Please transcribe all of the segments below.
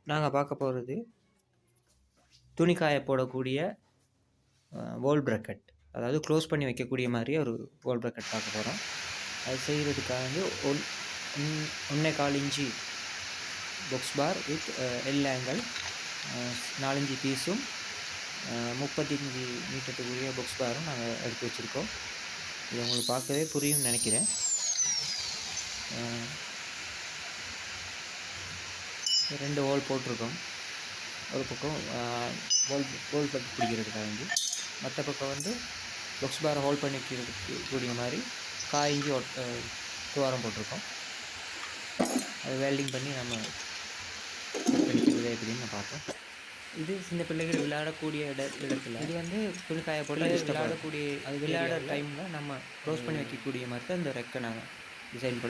நாங்கள் பார்க்க போகிறது துணிக்காய போடக்கூடிய வோல் ப்ராக்கெட், அதாவது க்ளோஸ் பண்ணி வைக்கக்கூடிய மாதிரி ஒரு வோல் ப்ராக்கெட் பார்க்க போகிறோம். அது செய்கிறதுக்காக வந்து 1.25 inch box par with L angle, 4 பீஸும் 35 மீட்டருக்குரிய பாக்ஸ் பாரும் நாங்கள் எடுத்து வச்சுருக்கோம். இது உங்களுக்கு பார்க்கவே புரியும்னு நினைக்கிறேன். ரெண்டு ஹோல் போட்டிருக்கோம். ஒரு பக்கம் ஹோல் பட்டு பிடிக்கிறதுக்காக வந்து, மற்ற பக்கம் வந்து பாக்ஸ் பாரை ஹோல்ட் பண்ணிக்கிறதுக்கு கூடிய மாதிரி 1/4 இன்ச்சு துவாரம் போட்டிருக்கோம். அது வெல்டிங் பண்ணி நம்ம பண்ணிக்கிறது எப்படின்னு நான் பார்ப்போம். இது சின்ன பிள்ளைகள் விளையாடக்கூடிய இடத்துல இது வந்து துணிக்காய போட விளையாடக்கூடிய, அது விளையாட டைமில் நம்ம க்ளோஸ் பண்ணி வைக்கக்கூடிய மாதிரி தான் இந்த ரெக்கை நாங்கள் டிசைன்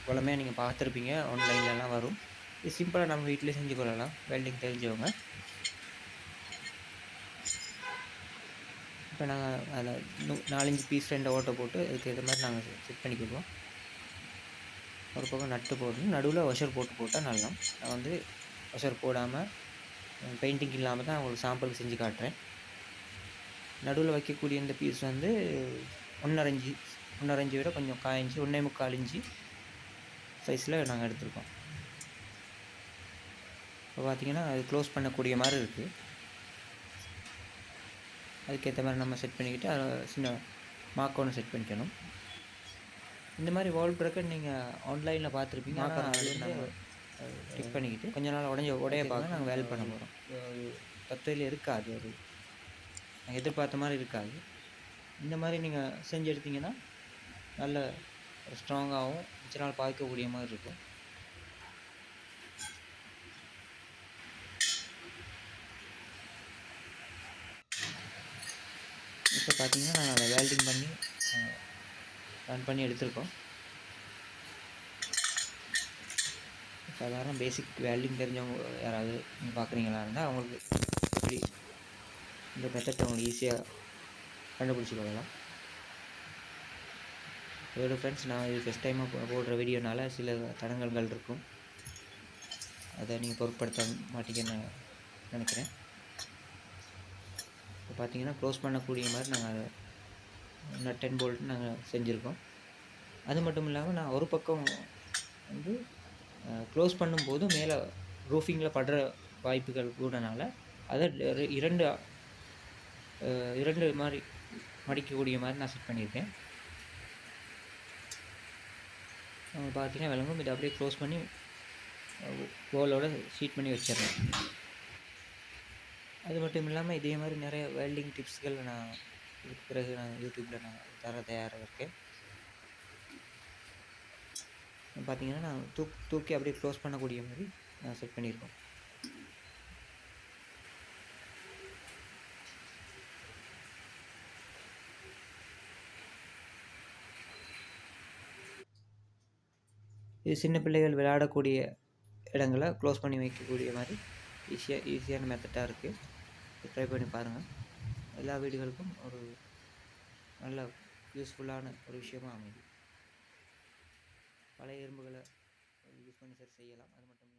வளமையாக நீங்கள் பார்த்துருப்பீங்க, ஆன்லைன்லலாம் வரும். இது சிம்பிளாக நம்ம வீட்டிலே செஞ்சு கொள்ளலாம், வெல்டிங் தெரிஞ்சவங்க. இப்போ நாங்கள் அதில் 4 பீஸ் 2 ஓட்டை போட்டு அதுக்கு ஏற்ற மாதிரி நாங்கள் செட் பண்ணிக்கிடுவோம். ஒரு பக்கம் நட்டு போடணும், நடுவில் ஒஷர் போட்டால் நல்லா. நான் வந்து ஒஷர் போடாமல் பெயிண்டிங் இல்லாமல் தான் உங்களுக்கு சாம்பிளுக்கு செஞ்சு காட்டுறேன். நடுவில் வைக்கக்கூடிய இந்த பீஸ் வந்து 1.5 விட கொஞ்சம் 1/4 இன்ச்சு 1.25 இன்ச்சு சைஸில் நாங்கள் எடுத்திருக்கோம். இப்போ பார்த்திங்கன்னா அது க்ளோஸ் பண்ணக்கூடிய மாதிரி இருக்குது. அதுக்கேற்ற மாதிரி நம்ம செட் பண்ணிக்கிட்டு அதில் சின்ன மார்க் ஒன்று செட் பண்ணிக்கணும். இந்த மாதிரி வால் ப்ராக்கெட் நீங்கள் ஆன்லைனில் பார்த்துருப்பீங்க. நாங்கள் டிக் பண்ணிக்கிட்டு கொஞ்ச நாள் உடைய பார்க்க நாங்கள் வேலை பண்ண போகிறோம். தத்துவையில் இருக்காது, அது நாங்கள் எதிர்பார்த்த மாதிரி இருக்காது. இந்த மாதிரி நீங்கள் செஞ்சு எடுத்திங்கன்னா நல்ல ஸ்ட்ராங்காகவும் மிச்ச நாள் பார்க்கக்கூடிய மாதிரி இருக்கும். இப்போ பார்த்தீங்கன்னா நாங்கள் அதை வெல்டிங் பண்ணி ரன் பண்ணி எடுத்திருக்கோம். சாதாரண பேசிக் வெல்டிங் தெரிஞ்சவங்க யாராவது நீங்கள் பார்க்குறீங்களா இருந்தால் அவங்களுக்கு இப்படி இந்த மெத்தட் அவங்களுக்கு ஈஸியாக கண்டுபிடிச்சி கொள்ளலாம். இதோட ஃப்ரெண்ட்ஸ், நான் இது ஃபஸ்ட் டைமாக போடுற வீடியோனால சில தடங்கல்கள் இருக்கும், அதை நீங்கள் பொருட்படுத்த மாட்டீங்கன்னு நினைக்கிறேன். இப்போ பார்த்தீங்கன்னா க்ளோஸ் பண்ணக்கூடிய மாதிரி நாங்கள் அதை நட் அண்ட் போல்ட் நாங்கள் செஞ்சுருக்கோம். அது மட்டும் இல்லாமல் நான் ஒரு பக்கம் வந்து க்ளோஸ் பண்ணும்போது மேலே ரூஃபிங்கில் படுற வாய்ப்புகள் கூடனால அதை இரண்டு மாதிரி மடிக்கக்கூடிய மாதிரி நான் செட் பண்ணியிருக்கேன். பார்த்தீங்கன்னா விளங்கும். இதை அப்படியே க்ளோஸ் பண்ணி போலோட ஷீட் பண்ணி வச்சிடுறேன். அது மட்டும் இல்லாமல் இதே மாதிரி நிறைய வெல்டிங் டிப்ஸ்கள் நான் இதுக்கு பிறகு நான் யூடியூப்பில் நான் தயாராக இருக்கேன். பார்த்தீங்கன்னா நான் தூக்கி அப்படியே க்ளோஸ் பண்ணக்கூடிய மாதிரி நான் செட் பண்ணியிருக்கோம். இது சின்ன பிள்ளைகள் விளையாடக்கூடிய இடங்களை க்ளோஸ் பண்ணி வைக்கக்கூடிய மாதிரி ஈஸியான மெத்தடாக இருக்குது. ட்ரை பண்ணி பாருங்கள். எல்லா வீடுகளுக்கும் ஒரு நல்ல யூஸ்ஃபுல்லான ஒரு விஷயமாக அமைது. பழைய இரும்புகளை யூஸ் பண்ணி சரி செய்யலாம். அது மட்டும்